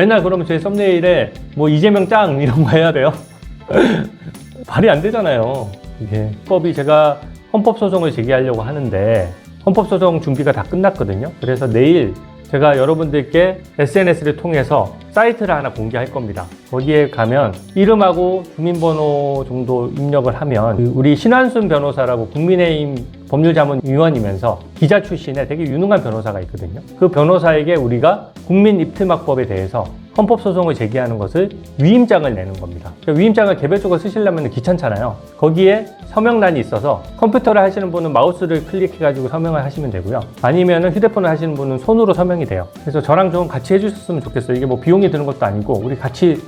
맨날 그러면 제 썸네일에 뭐 이재명 짱 이런 거 해야 돼요? 말이 안 되잖아요. 이게 법이 제가 헌법소송을 제기하려고 하는데 헌법소송 준비가 다 끝났거든요. 그래서 내일 제가 여러분들께 SNS를 통해서 사이트를 하나 공개할 겁니다. 거기에 가면 이름하고 주민번호 정도 입력을 하면 우리 신한순 변호사라고 국민의힘 법률자문위원이면서 기자 출신의 되게 유능한 변호사가 있거든요. 그 변호사에게 우리가 국민입틀막법에 대해서 헌법소송을 제기하는 것을 위임장을 내는 겁니다. 위임장을 개별적으로 쓰시려면 귀찮잖아요. 거기에 서명란이 있어서 컴퓨터를 하시는 분은 마우스를 클릭해가지고 서명을 하시면 되고요. 아니면 휴대폰을 하시는 분은 손으로 서명이 돼요. 그래서 저랑 좀 같이 해주셨으면 좋겠어요. 이게 뭐 비용이 드는 것도 아니고 우리 같이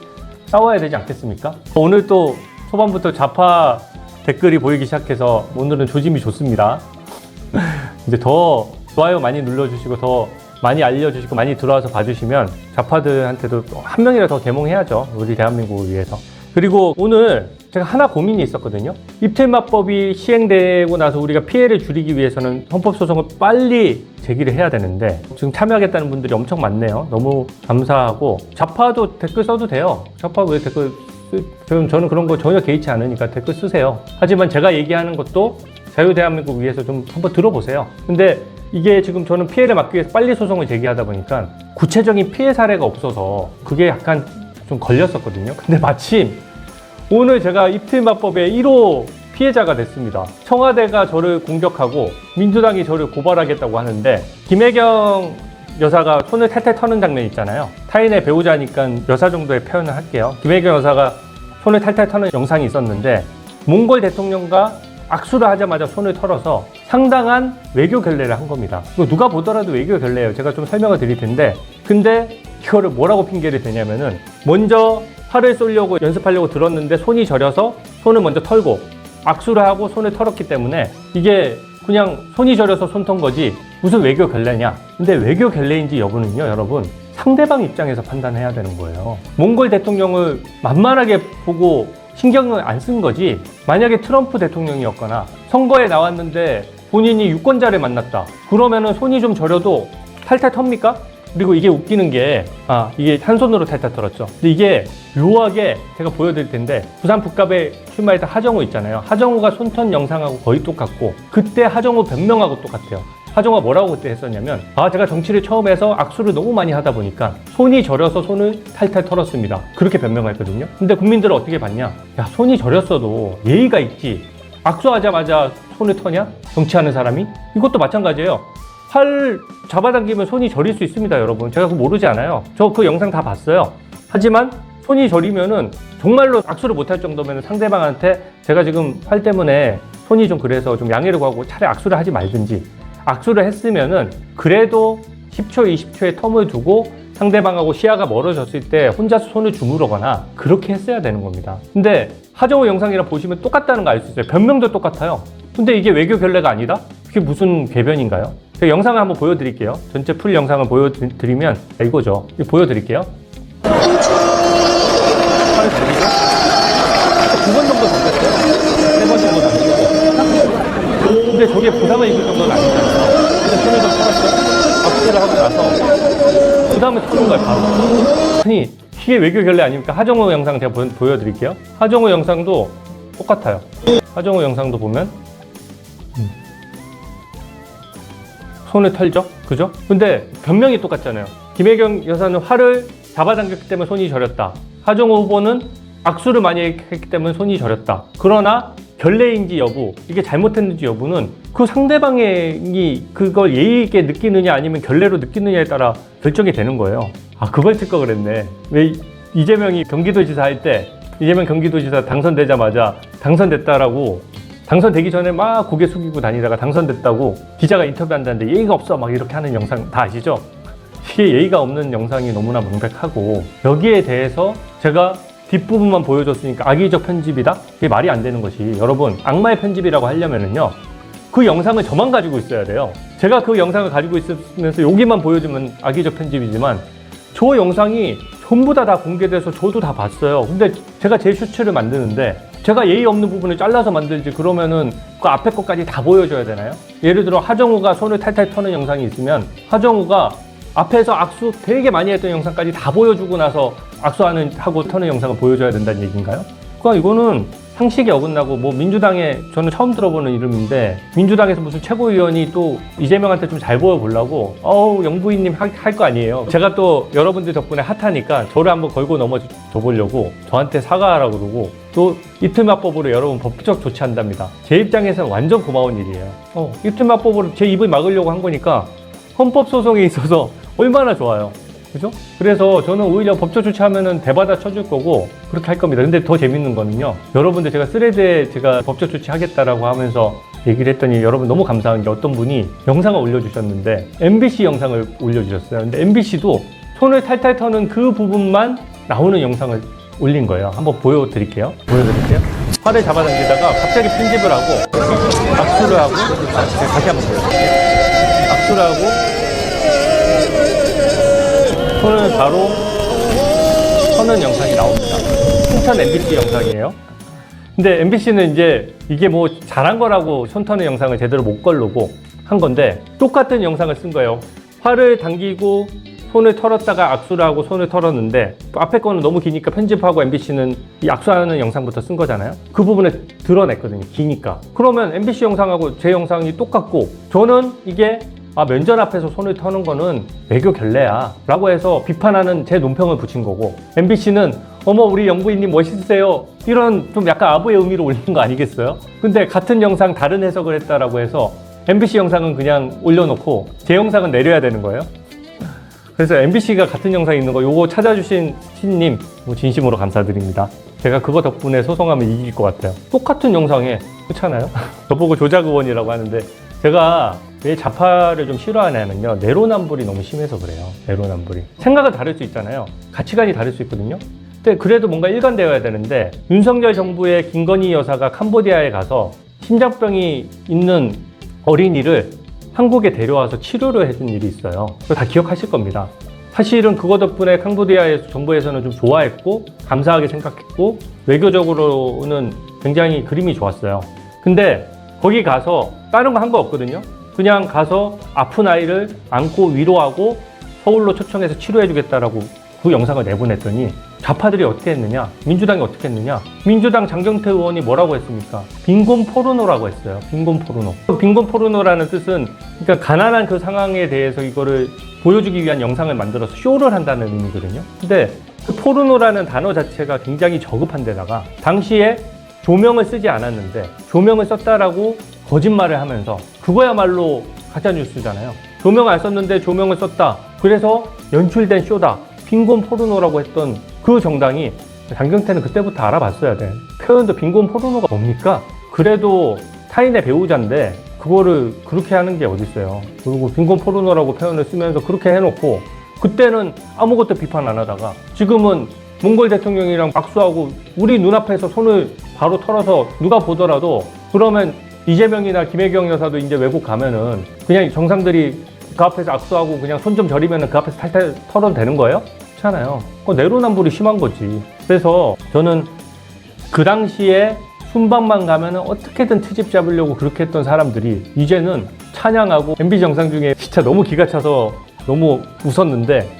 싸워야 되지 않겠습니까? 오늘 또 초반부터 좌파 댓글이 보이기 시작해서 오늘은 조짐이 좋습니다. 이제 더 좋아요 많이 눌러주시고 더 많이 알려주시고 많이 들어와서 봐주시면 좌파들한테도 또 한 명이라도 더 개몽해야죠. 우리 대한민국을 위해서. 그리고 오늘 제가 하나 고민이 있었거든요. 입틀막법이 시행되고 나서 우리가 피해를 줄이기 위해서는 헌법소송을 빨리 제기를 해야 되는데 지금 참여하겠다는 분들이 엄청 많네요. 너무 감사하고 좌파도 댓글 써도 돼요. 좌파 왜 댓글 저는 그런 거 전혀 개의치 않으니까 댓글 쓰세요. 하지만 제가 얘기하는 것도 자유대한민국 위해서 좀 한번 들어보세요. 근데 이게 지금 저는 피해를 막기 위해서 빨리 소송을 제기하다 보니까 구체적인 피해 사례가 없어서 그게 약간 좀 걸렸었거든요. 근데 마침 오늘 제가 입틀막법의 1호 피해자가 됐습니다. 청와대가 저를 공격하고 민주당이 저를 고발하겠다고 하는데 김혜경 여사가 손을 탈탈 터는 장면 있잖아요. 타인의 배우자니까 여사 정도의 표현을 할게요. 김혜경 여사가 손을 탈탈 터는 영상이 있었는데 몽골 대통령과 악수를 하자마자 손을 털어서 상당한 외교 결례를 한 겁니다. 이거 누가 보더라도 외교 결례예요. 제가 좀 설명을 드릴 텐데 근데 이거를 뭐라고 핑계를 대냐면은 먼저 활을 쏘려고 연습하려고 들었는데 손이 저려서 손을 먼저 털고 악수를 하고 손을 털었기 때문에 이게 그냥 손이 저려서 손 턴 거지 무슨 외교 결례냐. 근데 외교 결례인지 여부는요 여러분 상대방 입장에서 판단해야 되는 거예요. 몽골 대통령을 만만하게 보고 신경을 안 쓴 거지 만약에 트럼프 대통령이었거나 선거에 나왔는데 본인이 유권자를 만났다 그러면은 손이 좀 저려도 탈탈 텁니까? 그리고 이게 웃기는 게 이게 한 손으로 탈탈 털었죠. 근데 이게 묘하게 제가 보여드릴 텐데 부산 북갑에 출마했던 하정우 있잖아요. 하정우가 손턴 영상하고 거의 똑같고 그때 하정우 변명하고 똑같아요. 하정우가 뭐라고 그때 했었냐면 제가 정치를 처음 해서 악수를 너무 많이 하다 보니까 손이 저려서 손을 탈탈 털었습니다. 그렇게 변명했거든요. 근데 국민들은 어떻게 봤냐? 야 손이 저렸어도 예의가 있지 악수하자마자 손을 터냐? 정치하는 사람이? 이것도 마찬가지예요. 활 잡아당기면 손이 저릴 수 있습니다 여러분. 제가 그거 모르지 않아요. 저 그 영상 다 봤어요. 하지만 손이 저리면은 정말로 악수를 못할 정도면 상대방한테 제가 지금 활 때문에 손이 좀 그래서 좀 양해를 구하고 차라리 악수를 하지 말든지 악수를 했으면은 그래도 10초 20초의 텀을 두고 상대방하고 시야가 멀어졌을 때 혼자서 손을 주무르거나 그렇게 했어야 되는 겁니다. 근데 하정우 영상이랑 보시면 똑같다는 거 알 수 있어요. 변명도 똑같아요. 근데 이게 외교 결례가 아니다? 그게 무슨 궤변인가요? 제가 영상을 한번 보여드릴게요. 전체 풀 영상을 보여드리면 이거죠. 이거 보여드릴게요. 9번 정도 던졌어요. 3번 정도 던지고. 근데 저게 부상을 입을 정도는 아니잖아요. 근데 손을 좀 털었어요. 악수를 하고 나서 그 다음에 터는 거예요, 바로. 아니, 이게 외교 결례 아닙니까? 하정우 영상 제가 보여드릴게요. 하정우 영상도 똑같아요. 하정우 영상도 보면 손을 털죠? 그죠? 근데 변명이 똑같잖아요. 김혜경 여사는 활을 잡아당겼기 때문에 손이 저렸다. 하정우 후보는 악수를 많이 했기 때문에 손이 저렸다. 그러나 결례인지 여부, 이게 잘못했는지 여부는 그 상대방이 그걸 예의 있게 느끼느냐 아니면 결례로 느끼느냐에 따라 결정이 되는 거예요. 그걸 칠 걸 그랬네. 왜 이재명이 경기도지사 할 때 이재명 경기도지사 당선되자마자 당선됐다라고 당선되기 전에 막 고개 숙이고 다니다가 당선됐다고 기자가 인터뷰한다는데 예의가 없어 막 이렇게 하는 영상 다 아시죠? 이게 예의가 없는 영상이 너무나 명백하고 여기에 대해서 제가 뒷부분만 보여줬으니까 악의적 편집이다? 그게 말이 안 되는 것이 여러분 악마의 편집이라고 하려면은요 그 영상을 저만 가지고 있어야 돼요. 제가 그 영상을 가지고 있으면서 여기만 보여주면 악의적 편집이지만 저 영상이 전부 다 공개돼서 저도 다 봤어요. 근데 제가 제 슈츠를 만드는데 제가 예의 없는 부분을 잘라서 만들지 그러면은 그 앞에 것까지 다 보여줘야 되나요? 예를 들어 하정우가 손을 탈탈 터는 영상이 있으면 하정우가 앞에서 악수 되게 많이 했던 영상까지 다 보여주고 나서 하고 터는 영상을 보여줘야 된다는 얘기인가요? 그러니까 이거는 상식이 어긋나고, 뭐 민주당에 저는 처음 들어보는 이름인데 민주당에서 무슨 최고위원이 또 이재명한테 좀 잘 보여보려고 영부인님 할 거 아니에요. 제가 또 여러분들 덕분에 핫하니까 저를 한번 걸고 넘어져 보려고 저한테 사과하라고 그러고, 또 이틀마법으로 여러분 법적 조치한답니다. 제 입장에서는 완전 고마운 일이에요. 이틀마법으로 제 입을 막으려고 한 거니까 헌법소송에 있어서 얼마나 좋아요. 그죠? 그래서 저는 오히려 법적 조치하면은 대받아 쳐줄 거고 그렇게 할 겁니다. 근데 더 재밌는 거는요, 여러분들 제가 스레드에 제가 법적 조치하겠다라고 하면서 얘기를 했더니 여러분 너무 감사한 게 어떤 분이 영상을 올려주셨는데 MBC 영상을 올려주셨어요. 근데 MBC도 손을 탈탈 터는 그 부분만 나오는 영상을 올린 거예요. 한번 보여드릴게요. 팔을 잡아당기다가 갑자기 편집을 하고 악수를 하고, 다시 한번 보여드릴게요. 악수를 하고 손을 바로 터는 영상이 나옵니다. 칭찬 MBC 영상이에요. 근데 MBC는 이제 이게 뭐 잘한 거라고 손 터는 영상을 제대로 못 걸르고 한 건데 똑같은 영상을 쓴 거예요. 팔을 당기고 손을 털었다가 악수를 하고 손을 털었는데 앞에 거는 너무 기니까 편집하고 MBC는 이 악수하는 영상부터 쓴 거잖아요. 그 부분을 드러냈거든요. 기니까. 그러면 MBC 영상하고 제 영상이 똑같고, 저는 이게 면전 앞에서 손을 터는 거는 외교 결례야 라고 해서 비판하는 제 논평을 붙인 거고, MBC는 어머 우리 영부인님 멋있으세요 이런 좀 약간 아부의 의미로 올린 거 아니겠어요? 근데 같은 영상 다른 해석을 했다라고 해서 MBC 영상은 그냥 올려놓고 제 영상은 내려야 되는 거예요. 그래서 MBC가 같은 영상이 있는 거 요거 찾아주신 신님 진심으로 감사드립니다. 제가 그거 덕분에 소송하면 이길 것 같아요. 똑같은 영상에, 그렇잖아요? 저보고 조작 의원이라고 하는데, 제가 왜 좌파를 좀 싫어하냐면요, 내로남불이 너무 심해서 그래요. 내로남불이. 생각은 다를 수 있잖아요. 가치관이 다를 수 있거든요. 근데 그래도 뭔가 일관되어야 되는데, 윤석열 정부의 김건희 여사가 캄보디아에 가서 심장병이 있는 어린이를 한국에 데려와서 치료를 해준 일이 있어요. 그거 다 기억하실 겁니다. 사실은 그거 덕분에 캄보디아 정부에서는 좀 좋아했고 감사하게 생각했고 외교적으로는 굉장히 그림이 좋았어요. 근데 거기 가서 다른 거 한 거 없거든요. 그냥 가서 아픈 아이를 안고 위로하고 서울로 초청해서 치료해주겠다라고 그 영상을 내보냈더니 좌파들이 어떻게 했느냐, 민주당이 어떻게 했느냐, 민주당 장경태 의원이 뭐라고 했습니까? 빈곤 포르노라고 했어요. 빈곤 포르노. 빈곤 포르노라는 뜻은 그러니까 가난한 그 상황에 대해서 이거를 보여주기 위한 영상을 만들어서 쇼를 한다는 의미거든요. 근데 그 포르노라는 단어 자체가 굉장히 저급한 데다가 당시에 조명을 쓰지 않았는데 조명을 썼다라고 거짓말을 하면서, 그거야말로 가짜뉴스잖아요. 조명을 안 썼는데 조명을 썼다, 그래서 연출된 쇼다, 빈곤 포르노라고 했던 그 정당이, 장경태는 그때부터 알아봤어야 돼. 표현도 빈곤 포르노가 뭡니까? 그래도 타인의 배우자인데 그거를 그렇게 하는 게 어딨어요. 그리고 빈곤 포르노라고 표현을 쓰면서 그렇게 해놓고, 그때는 아무것도 비판 안 하다가 지금은 몽골 대통령이랑 악수하고 우리 눈앞에서 손을 바로 털어서 누가 보더라도, 그러면 이재명이나 김혜경 여사도 이제 외국 가면은 그냥 정상들이 그 앞에서 악수하고 그냥 손 좀 저리면은 그 앞에서 탈탈 털어도 되는 거예요? 그렇잖아요. 내로남불이 심한 거지. 그래서 저는 그 당시에 순방만 가면은 어떻게든 트집 잡으려고 그렇게 했던 사람들이 이제는 찬양하고, MB 정상 중에 진짜 너무 기가 차서 너무 웃었는데,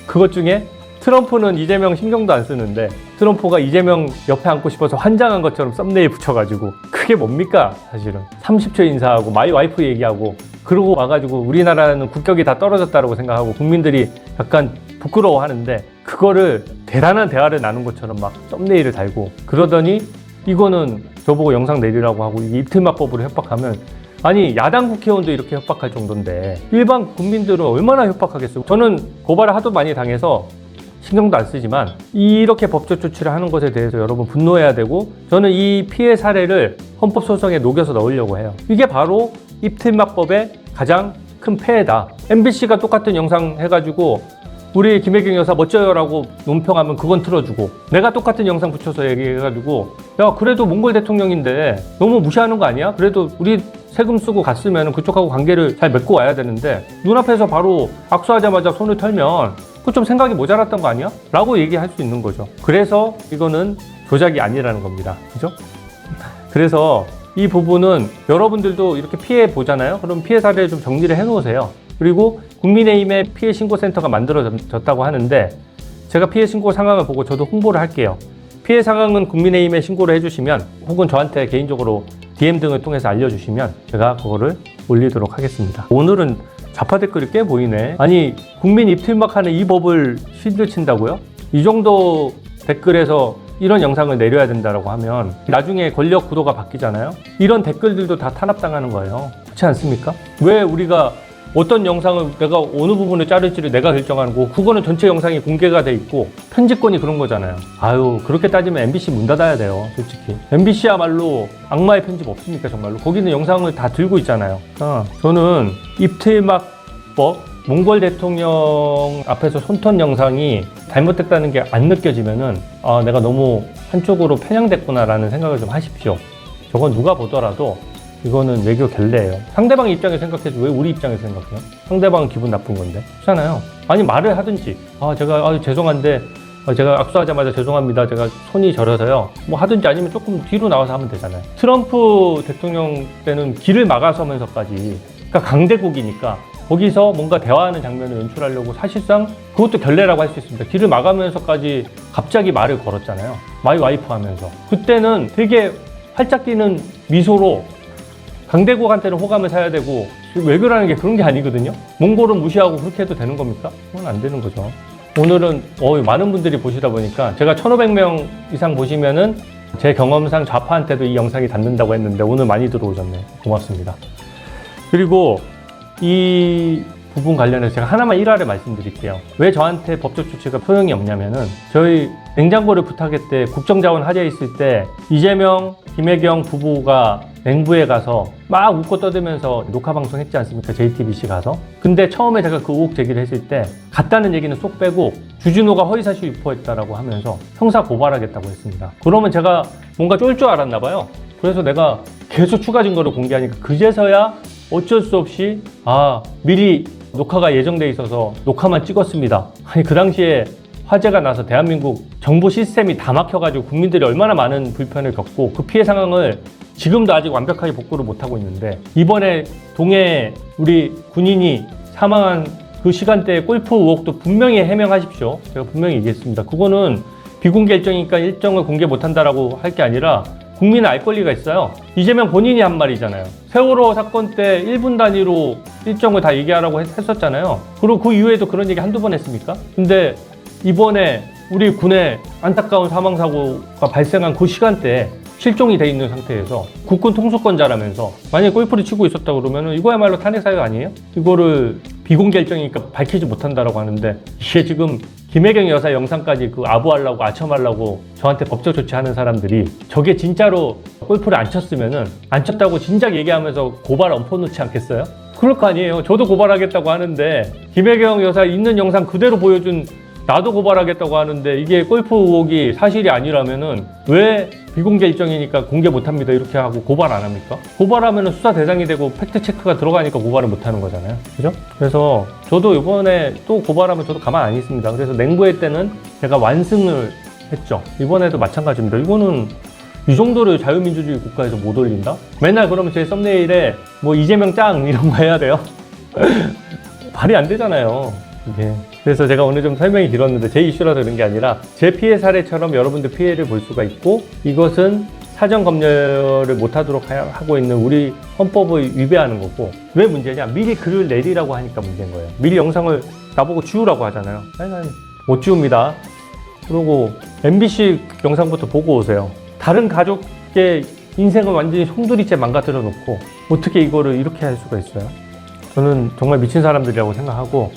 그것 중에 트럼프는 이재명 신경도 안 쓰는데 트럼프가 이재명 옆에 앉고 싶어서 환장한 것처럼 썸네일 붙여가지고, 그게 뭡니까? 사실은 30초 인사하고 마이 와이프 얘기하고 그러고 와가지고 우리나라는 국격이 다 떨어졌다고 생각하고 국민들이 약간 부끄러워하는데, 그거를 대단한 대화를 나눈 것처럼 막 썸네일을 달고 그러더니, 이거는 저보고 영상 내리라고 하고 이게 입틀마법으로 협박하면, 아니 야당 국회의원도 이렇게 협박할 정도인데 일반 국민들은 얼마나 협박하겠어요. 저는 고발을 하도 많이 당해서 신경도 안 쓰지만 이렇게 법적 조치를 하는 것에 대해서 여러분 분노해야 되고, 저는 이 피해 사례를 헌법소송에 녹여서 넣으려고 해요. 이게 바로 입틀마법의 가장 큰 폐해다. MBC가 똑같은 영상 해가지고 우리 김혜경 여사 멋져요라고 논평하면 그건 틀어주고, 내가 똑같은 영상 붙여서 얘기해가지고 야 그래도 몽골 대통령인데 너무 무시하는 거 아니야? 그래도 우리 세금 쓰고 갔으면 그쪽하고 관계를 잘 맺고 와야 되는데 눈앞에서 바로 악수하자마자 손을 털면 그거 좀 생각이 모자랐던 거 아니야? 라고 얘기할 수 있는 거죠. 그래서 이거는 조작이 아니라는 겁니다. 그죠? 그래서 이 부분은 여러분들도 이렇게 피해 보잖아요. 그럼 피해 사례를 좀 정리를 해 놓으세요. 그리고 국민의힘의 피해 신고센터가 만들어졌다고 하는데 제가 피해 신고 상황을 보고 저도 홍보를 할게요. 피해 상황은 국민의힘에 신고를 해주시면 혹은 저한테 개인적으로 DM 등을 통해서 알려주시면 제가 그거를 올리도록 하겠습니다. 오늘은 좌파 댓글이 꽤 보이네. 아니 국민 입틀막하는 이 법을 신드친다고요? 이 정도 댓글에서 이런 영상을 내려야 된다고 하면 나중에 권력 구도가 바뀌잖아요. 이런 댓글들도 다 탄압당하는 거예요. 그렇지 않습니까? 왜 우리가 어떤 영상을 내가 어느 부분을 자를지를 내가 결정하는 거고 그거는 전체 영상이 공개가 돼 있고 편집권이 그런 거잖아요. 아유 그렇게 따지면 MBC 문 닫아야 돼요. 솔직히 MBC야말로 악마의 편집 없습니까 정말로. 거기는 영상을 다 들고 있잖아요. 저는 입틀막법 몽골 대통령 앞에서 손턴 영상이 잘못됐다는 게 안 느껴지면은 내가 너무 한쪽으로 편향됐구나라는 생각을 좀 하십시오. 저건 누가 보더라도 이거는 외교 결례예요. 상대방 입장에서 생각해도 왜 우리 입장에서 생각해요? 상대방은 기분 나쁜 건데. 그렇잖아요. 아니 말을 하든지 제가 죄송한데 제가 악수하자마자 죄송합니다. 제가 손이 저려서요. 뭐 하든지 아니면 조금 뒤로 나와서 하면 되잖아요. 트럼프 대통령 때는 길을 막아서면서까지 그러니까 강대국이니까 거기서 뭔가 대화하는 장면을 연출하려고 사실상 그것도 결례라고 할 수 있습니다. 길을 막으면서까지 갑자기 말을 걸었잖아요. 마이 와이프 하면서. 그때는 되게 활짝 뛰는 미소로 강대국한테는 호감을 사야 되고 외교라는 게 그런 게 아니거든요. 몽골은 무시하고 그렇게 해도 되는 겁니까? 그건 안 되는 거죠. 오늘은 많은 분들이 보시다 보니까 제가 1,500명 이상 보시면은 제 경험상 좌파한테도 이 영상이 닿는다고 했는데 오늘 많이 들어오셨네요. 고맙습니다. 그리고 이 부분 관련해서 제가 하나만 일화를 말씀드릴게요. 왜 저한테 법적 조치가 소용이 없냐면은 저희 냉장고를 부탁했대 국정자원 화재 있을 때 이재명, 김혜경 부부가 냉부에 가서 막 웃고 떠들면서 녹화방송 했지 않습니까? JTBC 가서. 근데 처음에 제가 그 의혹 제기를 했을 때 갔다는 얘기는 쏙 빼고 주진우가 허위사실 유포했다라고 하면서 형사 고발하겠다고 했습니다. 그러면 제가 뭔가 쫄 줄 알았나 봐요. 그래서 내가 계속 추가 증거를 공개하니까 그제서야 어쩔 수 없이 미리 녹화가 예정돼 있어서 녹화만 찍었습니다. 아니 그 당시에 화재가 나서 대한민국 정보 시스템이 다 막혀가지고 국민들이 얼마나 많은 불편을 겪고 그 피해 상황을 지금도 아직 완벽하게 복구를 못하고 있는데 이번에 동해 우리 군인이 사망한 그 시간대에 골프 의혹도 분명히 해명하십시오. 제가 분명히 얘기했습니다. 그거는 비공개 일정이니까 일정을 공개 못한다라고 할 게 아니라 국민은 알 권리가 있어요. 이재명 본인이 한 말이잖아요. 세월호 사건 때 1분 단위로 일정을 다 얘기하라고 했었잖아요. 그리고 그 이후에도 그런 얘기 한두 번 했습니까? 근데 이번에 우리 군의 안타까운 사망사고가 발생한 그 시간대에 실종이 돼 있는 상태에서 국군 통수권자라면서 만약에 골프를 치고 있었다 그러면 이거야말로 탄핵 사유 아니에요? 이거를 비공개 일정이니까 밝히지 못한다라고 하는데 이게 지금 김혜경 여사 영상까지 그 아부하려고 아첨하려고 저한테 법적 조치하는 사람들이 저게 진짜로 골프를 안 쳤으면은 안 쳤다고 진작 얘기하면서 고발 엎어놓지 않겠어요? 그럴 거 아니에요. 저도 고발하겠다고 하는데 김혜경 여사 있는 영상 그대로 보여준 나도 고발하겠다고 하는데 이게 골프 의혹이 사실이 아니라면은 왜 비공개 일정이니까 공개 못합니다 이렇게 하고 고발 안 합니까? 고발하면은 수사 대상이 되고 팩트 체크가 들어가니까 고발을 못하는 거잖아요. 그죠? 그래서 저도 이번에 또 고발하면 저도 가만 안 있습니다. 그래서 냉부회 때는 제가 완승을 했죠. 이번에도 마찬가지입니다. 이거는 이 정도를 자유민주주의 국가에서 못 올린다? 맨날 그러면 제 썸네일에 뭐 이재명 짱 이런 거 해야 돼요? 말이 안 되잖아요. 이게. 그래서 제가 오늘 좀 설명이 길었는데 제 이슈라서 그런 게 아니라 제 피해 사례처럼 여러분들 피해를 볼 수가 있고 이것은 사전 검열을 못하도록 하고 있는 우리 헌법을 위배하는 거고 왜 문제냐? 미리 글을 내리라고 하니까 문제인 거예요. 미리 영상을 나보고 지우라고 하잖아요. 아니 난 못 지웁니다. 그리고 MBC 영상부터 보고 오세요. 다른 가족의 인생을 완전히 송두리째 망가뜨려 놓고 어떻게 이거를 이렇게 할 수가 있어요? 저는 정말 미친 사람들이라고 생각하고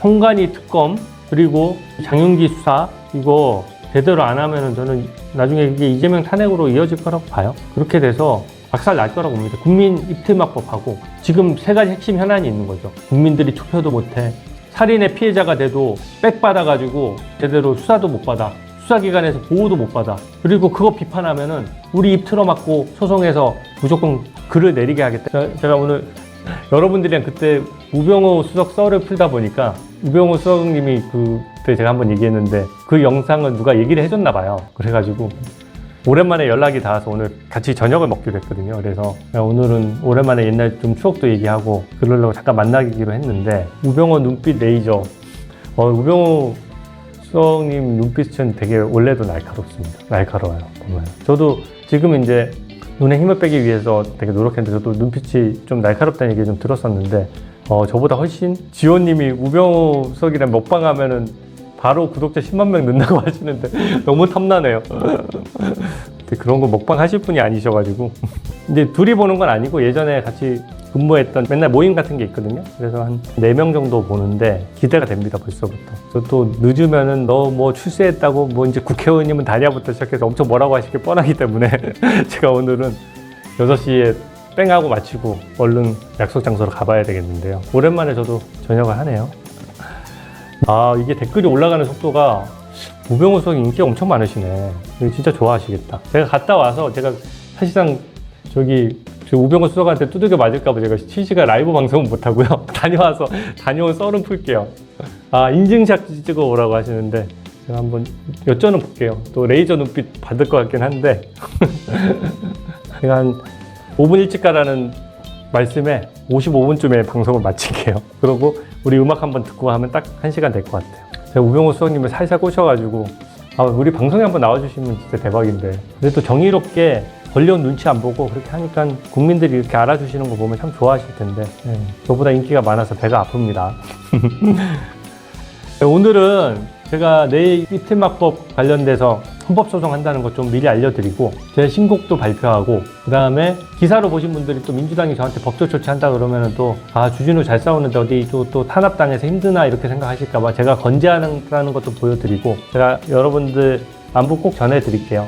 성관이 특검 그리고 장윤기 수사 이거 제대로 안 하면은 저는 나중에 이게 이재명 탄핵으로 이어질 거라고 봐요. 그렇게 돼서 박살 날 거라고 봅니다. 국민 입틀막법하고 지금 세 가지 핵심 현안이 있는 거죠. 국민들이 투표도 못해. 살인의 피해자가 돼도 백 받아가지고 제대로 수사도 못 받아. 수사기관에서 보호도 못 받아. 그리고 그거 비판하면은 우리 입 틀어막고 소송해서 무조건 글을 내리게 하겠다. 제가 오늘 여러분들이랑 그때 우병우 수석 썰을 풀다 보니까 우병우 수석님이 그때 제가 한번 얘기했는데 그 영상은 누가 얘기를 해줬나 봐요. 그래가지고 오랜만에 연락이 닿아서 오늘 같이 저녁을 먹기로 했거든요. 그래서 오늘은 오랜만에 옛날 좀 추억도 얘기하고 그러려고 잠깐 만나기로 했는데, 우병우 눈빛 레이저. 우병우 수석님 눈빛은 되게 원래도 날카롭습니다. 날카로워요. 보면. 저도 지금 이제 눈에 힘을 빼기 위해서 되게 노력했는데, 저도 눈빛이 좀 날카롭다는 얘기 좀 들었었는데, 저보다 훨씬 지호님이 우병우 수석이랑 먹방하면은 바로 구독자 10만 명 는다고 하시는데 너무 탐나네요. 그런 거 먹방 하실 분이 아니셔가지고. 근데 둘이 보는 건 아니고, 예전에 같이 근무했던 맨날 모임 같은 게 있거든요. 그래서 한 4명 정도 보는데 기대가 됩니다, 벌써부터. 또 늦으면은 너 뭐 출세했다고 뭐 이제 국회의원이면 다냐부터 시작해서 엄청 뭐라고 하실 게 뻔하기 때문에 제가 오늘은 6시에 뺑하고 마치고 얼른 약속 장소로 가봐야 되겠는데요. 오랜만에 저도 저녁을 하네요. 이게 댓글이 올라가는 속도가, 우병우 수석이 인기가 엄청 많으시네. 이거 진짜 좋아하시겠다. 제가 갔다 와서 제가 사실상 저 우병우 수석한테 두들겨 맞을까봐 제가 실시간 라이브 방송은 못하고요. 다녀온 썰은 풀게요. 인증샷 찍어 오라고 하시는데 제가 한번 여쭤는 볼게요. 또 레이저 눈빛 받을 것 같긴 한데 제가 한 5분 일찍 가라는 말씀에 55분쯤에 방송을 마칠게요. 그러고 우리 음악 한번 듣고 하면 딱 1시간 될 것 같아요. 제가 우병우 수석님을 살살 꼬셔가지고 우리 방송에 한번 나와주시면 진짜 대박인데, 근데 또 정의롭게 권력 눈치 안 보고 그렇게 하니까 국민들이 이렇게 알아주시는 거 보면 참 좋아하실 텐데, 저보다 인기가 많아서 배가 아픕니다. 오늘은 제가 내일 이틀막법 관련돼서 헌법소송 한다는 거 좀 미리 알려드리고, 제 신곡도 발표하고, 그 다음에 기사로 보신 분들이 또 민주당이 저한테 법적 조치한다 그러면은 또 주진우 잘 싸우는데 어디 또 탄압당해서 힘드나 이렇게 생각하실까봐 제가 건재하는 것도 보여드리고, 제가 여러분들 안부 꼭 전해드릴게요.